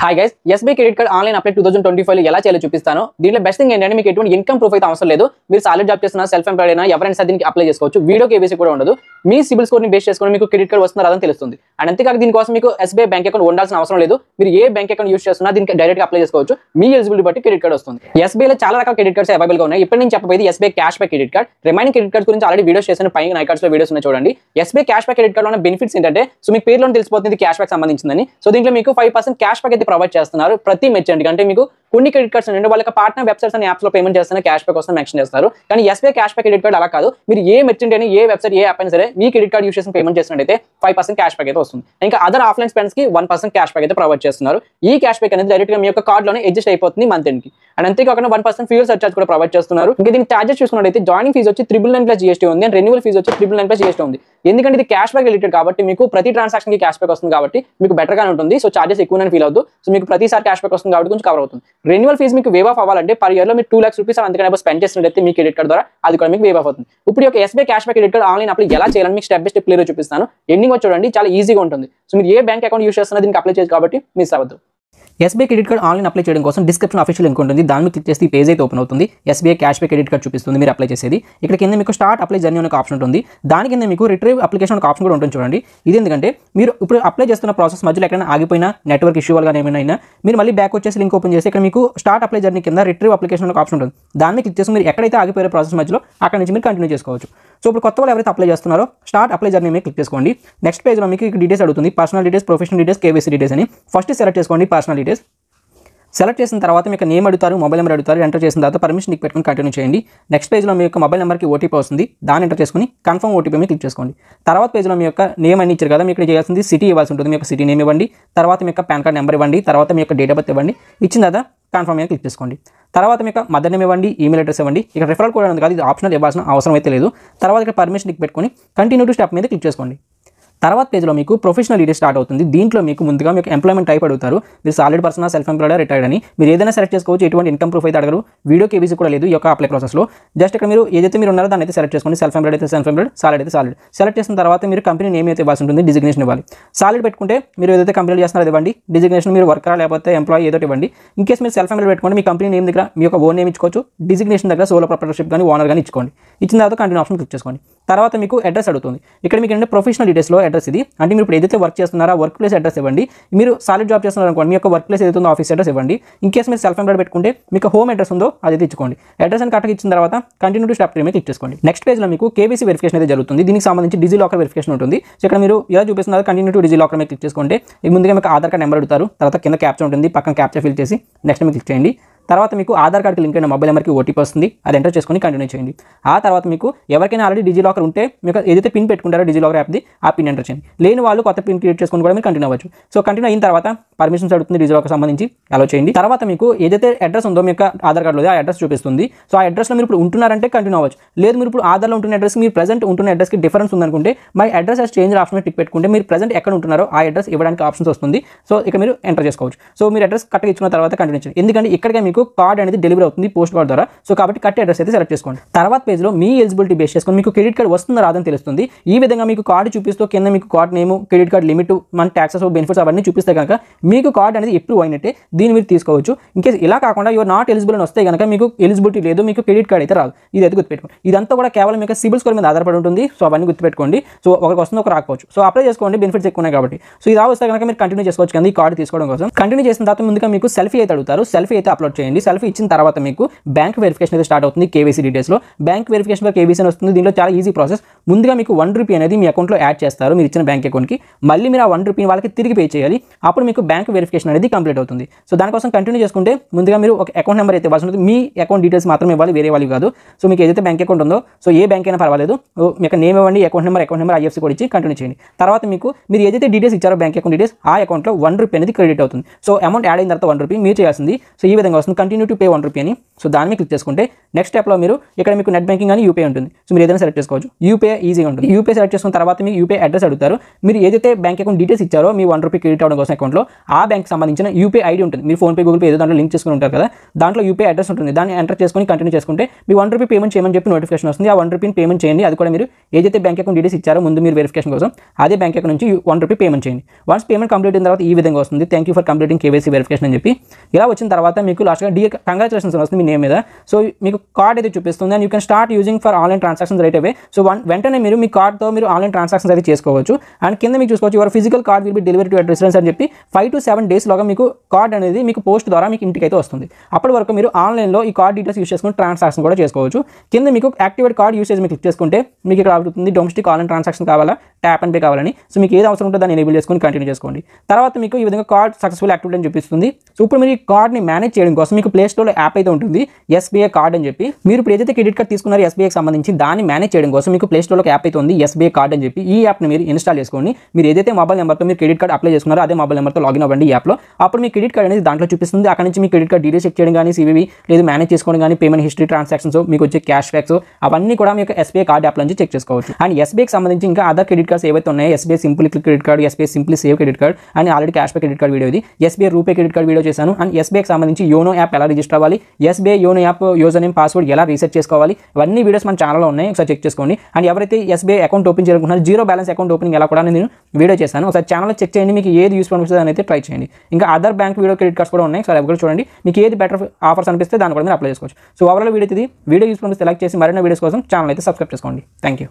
Hi guys, SBI credit card online apply 2025 లో ఎలా చేయాలో చూపిస్తాను. దీంట్లో బెస్ట్ థింగ్ ఏంటంటే మీకు ఎటువంటి ఇన్కమ్ ప్రూఫ్ అయితే అవసరం లేదు. మీరు సాలరీ జాబ్ చేస్తున్నా, సెల్ఫ్ ఎంప్లాయిడ్ అయినా ఎవరైనా సరే దీనికి అప్లై చేసుకోవచ్చు. వీడియో కేబీసీ కూడా ఉండదు. మీ సిబిల్ స్కోర్ ని బేస్ చేసుకొని మీకు క్రెడిట్ కార్డ్ వస్తుందా రాదని తెలుస్తుంది. అండ్ అంతేకాక దీనికోసం మీకు ఎస్బీఐ బ్యాంక్ అకౌంట్ ఉండాల్సిన అవసరం లేదు. మీరు ఏ బ్యాంక్ అకౌంట్ యూస్ చేస్తున్నా దీనికి డైరెక్ట్ గా అప్లై చేసుకోవచ్చు. మీ ఎలిజిబిలిటీ బట్టి క్రెడిట్ కార్డ్ వస్తుంది. ఎస్బీఐ లో చాలా రకాల క్రెడిట్ కార్డ్స్ అవైలబుల్ గా ఉన్నాయి. ఇప్పుడు నేను చెప్పబోయేది SBI cashback credit card. Remaining credit cards గురించి ఆల్రెడీ వీడియోస్ చేసిన పైన ఐకార్డ్స్ లో వీడియోస్ ఉన్నాయి చూడండి. SBI cashback credit card లో ఉన్న బెనిఫిట్స్ ఏంటంటే సో మీకు పేరులో తెలిసిపోతుంది క్యాష్ బ్యాక్ సంబంధించిందని. సో దీంట్లో మీకు 5% క్యాష్ బ్యాక్ అయితే ప్రొవైడ్ చేస్తున్నారు ప్రతి మెర్చెంట్. అంటే మీకు కొన్ని క్రెడిట్ కార్డ్స్ అంటే వాళ్ళకి పార్ట్నర్ వెబ్సైట్స్ అండ్ యాప్స్ లో పేమెంట్ చేస్తేనే క్యాష్ బ్యాక్ వస్తుంది మెన్షన్ చేస్తారు. కానీ SBI cashback credit card అలా కాదు. మీరు ఏ మెర్చెంట్ అయినా ఏ వెబ్సైట్ ఏ యాప్ అయినా సరే మీ క్రెడిట్ కార్డ్ యూస్ చేసి పేమెంట్ చేసినట్టయితే 5% క్యాష్ బ్యాక్ అయితే వస్తుంది. ఇంకా అదర్ ఆఫ్లైన్ స్పెండ్స్ కి 1% క్యాష్ బ్యాక్ అయితే ప్రొవైడ్ చేస్తున్నారు. ఈ క్యాష్ బ్యాక్ అనేది డైరెక్ట్ గా మీ యొక్క కార్డ్ లోనే అడ్జస్ట్ అయిపోతుంది మంత్ ఎండ్ కి. అండ్ అంతేకాకుండా 1% ఫ్యూయల్ సర్చార్జ్ కూడా ప్రొవైడ్ చేస్తున్నారు. ఇంకా దీనికి చార్జెస్ చూసుకున్నట్టయితే జాయినింగ్ ఫీజు వచ్చి 999 ప్లస్ జీఎస్టీ ఉంది. అండ్ రెన్యువల్ ఫీజు వచ్చి 999 ప్లస్ జీఎస్టీ ఉంది. ఎందుకంటే ఇది క్యాష్ బ్యాక్ రిలేటెడ్ కాబట్టి మీకు ప్రతి ట్రాన్సాక్షన్ కి క్యాష్ బ్యాక్ వస్తుంది కాబట్టి మీకు బెటర్ గానే ఉంటుంది. సో చార్జెస్ ఎక్కువనే ఫీల్ అవుతుంది. సో మీకు ప్రతిసారి క్యాష్ బ్యాక్ వస్తుంది కాబట్టి కొంచెం కవర్ అవుతుంది. రెన్యువల్ ఫీజు మీకు వేవ్ ఆఫ్ అవ్వాలంటే పర్ ఇయర్ లో మీరు 2 lakhs రూపీస్ అంతకన్నా స్పెండ్ చేసినట్టయితే మీ క్రెడిట్ కార్డ్ ద్వారా అది కూడా మీకు వేవ్ ఆఫ్ అవుతుంది. ఇప్పుడు ఈ SBI cashback credit card online apply ఎలా చేయాలని మీకు స్టెప్ బై స్టెప్ క్లియర్ చూపిస్తాను. ఎండింగ్ చూడండి, చాలా ఈజీగా ఉంటుంది. సో మీరు ఏ బ్యాంక్ అకౌంట్ యూస్ చేస్తున్నా దీనికి అప్లై చేయొచ్చు కాబట్టి మిస్ అవ్వద్దు. SBI credit card online apply చేయడం కోసం డిస్క్రిప్షన్ ఆఫీషియల్ లింక్ ఉంటుంది. దాన్ని క్లిక్ చేస్తే ఈ పేజ్ అయితే ఓపెన్ అవుతుంది. SBI cashback credit card చూపిస్తుంది మీరు అప్లై చేసేది. ఇక్కడ కింద మీకు స్టార్ట్ అప్లై జర్నీ అనే ఆప్షన్ ఉంటుంది. దాని కింద మీకు రిట్రీవ్ అప్లికేషన్ ఒక ఆప్షన్ కూడా ఉంటుంది చూడండి. ఇది ఎందుకంటే మీరు ఇప్పుడు అప్లై చేస్తున్న ప్రాసెస్ మధ్యలో ఎక్కడైనా ఆగిపోయినా నెట్వర్క్ ఇష్యూ వల్ల ఏమైనా మీరు మళ్ళీ బ్యాక్ వచ్చేసి లింక్ ఓపెన్ చేసి ఇక్కడ మీకు స్టార్ట్ అప్లై జర్నీ కింద రిట్రీవ్ అప్లికేషన్ ఒక ఆప్షన్ ఉంటుంది. దాన్ని క్లిక్ చేసి మీరు ఎక్కడైతే ఆగిపోయే ప్రాసెస్ మధ్యలో అక్కడ నుంచి మీరు కంటిన్యూ చేసుకోవచ్చు. సో ఇప్పుడు కొత్త వాళ్ళు ఎవరైతే అప్లై చేస్తున్నారో స్టార్ట్ అప్లై జర్నీ మీద క్లిక్ చేసుకోండి. నెక్స్ట్ పేజ్లో మీకు డీటెయిల్స్ అడుగుతుంది. Personal details, professional details, KYC details అని. ఫస్ట్ సెలెక్ట్ చేసుకోండి పర్సనల్ డీటెయిల్స్. సెలెక్ట్ చేసిన తర్వాత మీకు నేమ్ అడుగుతారు, మొబైల్ నెంబర్ అడుగుతారు. ఎంటర్ చేసిన తర్వాత పర్మిషన్ పెట్టుకుని కంటిన్యూ చేయండి. నెక్స్ట్ పేజ్లో మీ యొక్క మొబైల్ నెంబర్కి ఓటీపీ వస్తుంది. దాన్ని ఎంటర్ చేసుకుని కన్ఫర్మ్ ఓటీపీ మీద క్లిక్ చేసుకోండి. తర్వాత పేజ్లో మీ యొక్క నేమ్ అని ఇచ్చారు కదా, మీకు చేయాల్సింది సిటీ ఇవ్వాల్సి ఉంటుంది. మీ యొక్క సిటీ నేమ్ ఇవ్వండి. తర్వాత మీ యొక్క పాన్ కార్డ్ నెంబర్ ఇవ్వండి. తర్వాత మీ యొక్క డేట్ ఆఫ్ బర్త్ ఇవ్వండి. ఇచ్చిన తర్వాత కన్ఫర్మ్ మీద క్లిక్ చేసుకోండి. తర్వాత మీ యొక్క మదర్ నేమ్ ఇవ్వండి, ఈమెయిల్ అడ్రస్ ఇవ్వండి. ఇక్కడ రిఫరల్ కోడ్ ఉంది కాదు, ఇది ఆప్షనల్ ఇవ్వాల్సిన అవసరం అయితే లేదు. తర్వాత ఇక్కడ పర్మిషన్ పెట్టుకుని కంటిన్యూ టు స్టెప్ మీద క్లిక్ చేసుకోండి. తర్వాత పేజ్లో మీకు ప్రొఫెషనల్ డీటెయిల్స్ స్టార్ట్ అవుతుంది. దీంట్లో మీకు ముందుగా మీకు ఎంప్లాయ్మెంట్ టైప్ అడుగుతారు. మీరు solid person, self employed, retired అని మీరు ఏదైనా సెలెక్ట్ చేసుకోవచ్చు. ఎటువంటి ఇన్కమ్ ప్రూఫ్ అయితే అడగరు. వీడియో కేబీసీ కూడా లేదు ఈ యొక్క అప్లై ప్రాసెస్లో. జస్ట్ ఇక్కడ మీరు ఏదైతే మీరు ఉన్నారో దాన్ని అయితే సెలెక్ట్ చేసుకోండి. సెల్ఫ్ ఎంప్లాయిడ్ అయితే సెల్ఫ్ ఎంప్లాయిడ్, సాలిడ్ అయితే సాలిడ్. సెలెక్ట్ చేసిన తర్వాత మీరు కంపెనీ నేమ్ అయితే ఇవ్వాల్సి ఉంటుంది, డిజిగ్నేషన్ ఇవ్వాలి. సాలిడ్ పెట్టుకుంటే మీరు ఏదైతే కంపెనీ చేస్తున్నారో అది ఇవ్వండి. డిజిగ్నేషన్ మీరు వర్కరా లేకపోతే ఎంప్లాయీ ఏదో ఇవ్వండి. ఇన్ కేసు మీరు సెల్ఫ్ ఎంప్లాయిడ్ పెట్టుకోండి, మీ కంపెనీ నేమ్ దగ్గర మీ యొక్క ఓన్ నేమ్ ఇచ్చుకోవచ్చు. డిజిగ్నేషన్ దగ్గర సోలో ప్రొప్రైటర్షిప్ కానీ ఓనర్ కానీ ఇచ్చుకోండి. ఇచ్చిన తర్వాత కంటిన్యూ ఆప్షన్ క్లిక్ చేసుకోండి. తర్వాత మీకు అడ్రస్ అడుగుతుంది. ఇక్కడ మీకు ఏంటంటే ప్రొఫెషనల్ డీటెయిల్స్లో అడ్రస్ ఇది. అంటే మీరు ఇప్పుడు ఏదైతే వర్క్ చేస్తున్నారో వర్క్ ప్లేస్ అడ్రస్ ఇవ్వండి. మీరు సాలిడ్ జాబ్ చేస్తున్నారు అనుకోండి, మీ యొక్క వర్క్ ప్లేస్ ఏదైతే ఉందో ఆఫీస్ అడ్రస్ ఇవ్వండి. ఇన్ కేసు మీరు సెల్ఫ్ ఎంప్లాయిడ్ పెట్టుకుంటే మీకు హోమ్ అడ్రస్ ఉందో అది ఇచ్చుకోండి. అడ్రస్ అని కరెక్ట్గా ఇచ్చిన తర్వాత కంటిన్యూ టు స్టెప్ 3 మీద క్లిక్ చేసుకోండి. నెక్స్ట్ పేజ్లో మీకు కేవైసీ వెరిఫికేషన్ అయితే జరుగుతుంది. దీనికి సంబంధించి డిజి లాకర్ వెరిఫికేషన్ ఉంటుంది. సో ఇక్కడ మీరు ఇలా చూపిస్తున్నారు, కంటిన్యూ టు డిజి లాకర్ మీద క్లిక్ చేసుకోండి. ముందుగా మీకు ఆధార్ కార్డ్ నెంబర్ అడుగుతారు. తర్వాత కింద క్యాప్చర్ ఉంటుంది, పక్కన క్యాప్చర్ ఫిల్ చేసి నెక్స్ట్ మీద క్లిక్ చేయండి. తర్వాత మీకు ఆధార్ కార్డ్కి లింక్ అయిన మొబైల్ నెంబర్కి ఓటీపీ వస్తుంది. అది ఎంటర్ చేసుకొని కంటిన్యూ చేయండి. ఆ తర్వాత మీకు ఎవరికైనా ఆల్రెడీ డిజి లాకర్ ఉంటే మీకు ఏదైతే పిన్ పెట్టుకుంటారో డిజి లాకర్ యాప్ది ఆ పిన్ ఎంటర్ చేయండి. లేని వాళ్ళు కొత్త పిన్ క్రియేట్ చేసుకొని కూడా మీరు కంటిన్యూ అవ్వచ్చు. సో కంటిన్యూ అయిన తర్వాత పర్మిషన్స్ అడుగుతుంది డిజి లాకర్ సంబంధించి, అలో చేయండి. తర్వాత మీకు ఏదైతే అడ్రస్ ఉందో మీ యొక్క ఆధార్ కార్డులో ఆ అడ్రస్ చూపిస్తుంది. సో ఆ అడ్రస్లో మీరు ఇప్పుడు ఉంటున్నారంటే కంటిన్యూ అవ్వచ్చు. లేదు మీరు ఇప్పుడు ఆధార్లో ఉంటున్న అడ్రస్ మీరు ప్రెజెంట్ ఉంటున్న అడ్రస్కి డిఫరెన్స్ ఉందనుకుంటే my address as change option tick పెట్టుకుంటే మీరు ప్రెజెంట్ ఎక్కడ ఉంటున్నారో ఆ అడ్రస్ ఇవ్వడానికి ఆప్షన్స్ వస్తుంది. సో ఇక మీరు ఎంటర్ చేసుకోవచ్చు. సో మీరు అడ్రస్ కరెక్ట్గా ఇచ్చిన తర్వాత కంటిన్యూ చేయండి. ఎందుకంటే ఇక్కడికే మీకు కార్డ్ అనేది డెలివరీ అవుతుంది పోస్ట్ కార్డ్ ద్వారా. సో కాబట్టి కరెక్ట్ అడ్రస్ అయితే సెలెక్ట్ చేసుకోండి. తర్వాత పేజ్లో మీ ఎలిజిబిలిటీ బేస్ చేసుకొని మీకు క్రెడిట్ కార్డ్ వస్తుందా రాదని తెలుస్తుంది. ఈ విధంగా మీకు కార్డు చూపిస్తూ కింద మీకు card name, credit card limit, మన ట్యాక్సెస్, బెనిఫిట్స్ అవన్నీ చూపిస్తే కనుక మీకు కార్డ్ అనేది అప్రూవ్ అయినట్టే. దీన్ని మీరు తీసుకోవచ్చు. ఇన్కేస్ ఇలా కాకుండా యువర్ నాట్ ఎలిజిబుల్ అని వస్తే కనుక మీకు ఎలిజిబిలిటీ లేదు, మీకు క్రెడిట్ కార్డ్ అయితే రాదు. ఇది అయితే గుర్తుపెట్టుకోండి. ఇదంతా కూడా కేవలం మీకు సిబిల్ స్కోర్ మీద ఆధారపడి ఉంటుంది. సో అవన్నీ గుర్తుపెట్టుకోండి. సో ఒకరికి వస్తుంది, ఒక రాకపోవచ్చు. సో అప్లై చేసుకోండి, బెనిఫిట్స్ ఎక్కువ ఉన్నాయి కాబట్టి. సో ఇది వస్తే కనుక మీరు కంటిన్యూ చేసుకోవచ్చు. కానీ ఈ కార్డు తీసుకోవడం కోసం కంటిన్యూ చేసిన తర్వాత ముందుగా మీకు సెల్ఫీ అయితే అడుగుతారు. సెల్ఫీ అయితే అప్లోడ్ చేయండి. సెల్ఫీ ఇచ్చిన తర్వాత మీకు బ్యాంక్ వెరిఫికేషన్ అయితే స్టార్ట్ అవుతుంది. కేవైసీ డీటెయిల్స్లో బ్యాంక్ వెరిఫికేషన్ కేవైసీ అని వస్తుంది. దీంట్లో చాలా ఈజీ ప్రాసెస్. ముందుగా మీకు ₹1 అనేది మీ అకౌంట్లో యాడ్ చేస్తారు మీరు ఇచ్చిన బ్యాంక్ అకౌంట్కి. మళ్ళీ మీరు ఆ ₹1 వాళ్ళకి తిరిగి పే చేయాలి. అప్పుడు మీకు బ్యాంక్ వెరిఫికేషన్ అనేది కంప్లీట్ అవుతుంది. సో దానికోసం కంటిన్యూ చేసుకుంటే ముందుగా మీరు ఒక అకౌంట్ నెంబర్ అయితే ఇవ్వాల్సి ఉంటుంది. మీ అకౌంట్ డీటెయిల్స్ మాత్రమే ఇవ్వాలి, వేరే వాళ్ళు కాదు. సో మీకు ఏదైతే బ్యాంక్ అకౌంట్ ఉందో సో ఏ బ్యాంక్ అయినా పర్వాలేదు, మీకు నేమ్ ఇవ్వండి, అకౌంట్ నెంబర్ ఐఎఫ్సీ కూడా ఇచ్చి కంటిన్యూ చేయండి. తర్వాత మీకు మీరు ఏదైతే డీటెయిల్స్ ఇచ్చారో బ్యాంక్ అకౌంట్ డీటెయిల్స్ ఆ అకౌంట్లో ₹1 అనేది క్రెడిట్ అవుతుంది. సో అమౌంట్ యాడ్ అయిన తర్వాత ₹1 మీరు చేయాల్సింది. సో ఈ విధంగా వస్తుంది. వస్తుంది, కంటిన్యూ టు పే 1 రూపీ అని. సో దాన్ని క్లిక్ చేసుకుంటే నెక్స్ట్ స్టెప్లో మీరు ఇక్కడ మీకు నెట్ బ్యాంకింగ్ అని యూపీఐ ఉంటుంది. సో మీరు ఏదైనా సెలెక్ట్ చేసుకోవచ్చు. యూపీఐ ఈజీగా ఉంటుంది. యూపీఐ సెలెక్ట్ చేసుకున్న తర్వాత మీకు యూపీఐ అడ్రస్ అడుగుతారు. మీరు ఏదైతే బ్యాంక్ అకౌంట్ డీటెయిల్స్ ఇచ్చారో మీ 1 రూపీ క్రెడిట్ అవ్వడం కోసం అకౌంట్లో ఆ బ్యాంక్ సంబంధించిన యూపీఐ ఐడి ఉంటుంది. మీరు ఫోన్పే గూగుల్ పే ఏదో దాంట్లో లింక్ చేసుకుని ఉంటారు కదా, దాంట్లో యూపీఐ అడ్రస్ ఉంటుంది. దాన్ని ఎంటర్ చేసుకొని కంటిన్యూ చేసుకుంటే మీ 1 రూపీ పేమెంట్ చేయమని చెప్పి నోటిఫికేషన్ వస్తుంది. ఆ 1 రూపీని పేమెంట్ చేయండి. అది కూడా మీరు ఏదైతే బ్యాంక్ అకౌంట్ డీటెయిల్స్ ఇచ్చారో ముందు మీరు వెరిఫికేషన్ కోసం అదే బ్యాంక్ అకౌంట్ నుంచి 1 రూపీ పేమెంట్ చేయండి. వన్స్ పేమెంట్ కంప్లీట్ అయిన తర్వాత ఈ విధంగా వస్తుంది, thank you for completing KYC verification అని చెప్పి. ఇలా వచ్చిన తర్వాత మీకు లాస్ట్గా డియర్ కంగ్రాచులేషన్స్ వస్తుంది మీ నేమ్ మీద. సో మీకు కార్డ్ అయితే చూపిస్తుంది and you can start using for online transactions right away. So వెంటనే మీరు మీ కార్డ్తో మీరు ఆన్లైన్ ట్రాన్సాక్షన్స్ అయితే చేసుకోవచ్చు. అండ్ కింద మీకు చూసుకోవచ్చు your physical card will be delivery to your residence అని చెప్పి 5 to 7 days లోగా మీకు కార్డ్ అనేది మీకు పోస్ట్ ద్వారా మీకు ఇంటికి అయితే వస్తుంది. అప్పటి వరకు మీరు ఆన్లైన్లో ఈ కార్డ్ డీటెయిల్స్ యూస్ చేసుకుని ట్రాన్సాక్షన్ కూడా చేసుకోవచ్చు. కింద మీకు యాక్టివేట్ కార్డ్ యూసేజ్ మీకు క్లిక్ చేసుకుంటే మీకు ఇక్కడ అవుతుంది డొమెస్టిక్ ఆన్లైన్ ట్రాన్సాక్షన్ కావాలా, ట్యాప్ అండ్ పే కావాలని. సో మీకు ఏది అవసరం ఉంటుందో దాన్ని ఎనేబుల్ చేసుకొని కంటిన్యూ చేసుకోండి. తర్వాత మీకు ఈ విధంగా కార్డ్ సక్సెస్ఫుల్ యాక్టివేట్ అని చూపిస్తుంది. సో ఇప్పుడు మీరు ఈ కార్డ్ని మేనేజ్ చేయడం కోసం మీకు ప్లే స్టోర్లో యాప్ అయితే ఉంటుంది ఎస్బీఐ కార్డ్ అని చెప్పి. మీరు ఇప్పుడు ఏదైతే క్రెడిట్ కార్డ్ తీసుకున్నారో ఎస్బీఐకి సంబంధించి దాన్ని మేనేజ్ చేయడం కోసం మీకు ప్లే స్టోర్లో యాప్ అయితే ఉంది ఎస్బీఐ కార్డ్ అని చెప్పి. ఈ యాప్ని మీరు ఇన్స్టాల్ చేసుకోండి. మీరు ఏదైతే మొబైల్ నెంబర్తో మీరు క్రెడిట్ కార్డ్ అప్లై చేసుకున్నారో అదే మొబైల్ నెంబర్తో లాగిన్ అవ్వండి ఈ యాప్లో. అప్పుడు మీ క్రెడిట్ కార్డ్ అనేది దాంట్లో చూపిస్తుంది. అక్కడ నుంచి మీ క్రెడిట్ కార్డ్ డీటెయిల్స్ చెక్ చేయడం కానీ, సివివి లేదు మేనేజ్ చేసుకోవడం కానీ, పేమెంట్ హిస్టరీ, ట్రాన్సాక్షన్స్, మీకు వచ్చే క్యాష్ బ్యాక్స్ అవన్నీ కూడా మీకు ఎస్బీఐ కార్డ్ యాప్ నుంచి చెక్ చేసుకోవచ్చు. అండ్ ఎస్బీఐకి సంబంధించి ఇంకా అదర్ క్రెడిట్ కార్డ్స్ ఏవైతే ఉన్నాయో SBI simply click credit card, SBI simply save credit card అని already cashback credit card video ఇది. SBI RuPay credit card video చేశాను. అండ్ ఎస్బీఐకి సంబంధించి యోనో యాప్ ఎలా రిజిస్టర్ అవ్వాలి, SBI YONO app user name password ఎలా reset చేసుకోవాలి, ఇవన్నీ వీడియోస్ మన ఛానల్లో ఉన్నాయి, ఒకసారి చెక్ చేసుకోండి. అండ్ ఎవరైతే ఎస్బీఐ అకౌంట్ ఓపెన్ చేయాలనుకుంటున్నారో జీరో బ్యాలెన్స్ అకౌంట్ ఓపెనింగ్ ఎలా కూడా నేను వీడియో చేశాను. ఒకసారి ఛానల్లో చెక్ చేయండి, మీకు ఏది యూస్ఫుల్ అనిపిస్తుంది అని అయితే ట్రై చేయండి. ఇంకా other bank video credit cards కూడా ఉన్నాయి, ఒకసారి అవి కూడా చూడండి. మీకు ఏది బెటర్ ఆఫర్స్ అనిపిస్తే దాన్ని కూడా మీరు అప్లై చేసుకోవచ్చు. సో ఓవరాల్ వీడియో యూస్ఫుల్ అనిపిస్తే లైక్ చేసి మరిన్ని వీడియోస్ కోసం ఛానల్ అయితే సబ్స్క్రైబ్ చేసుకోండి. Thank you.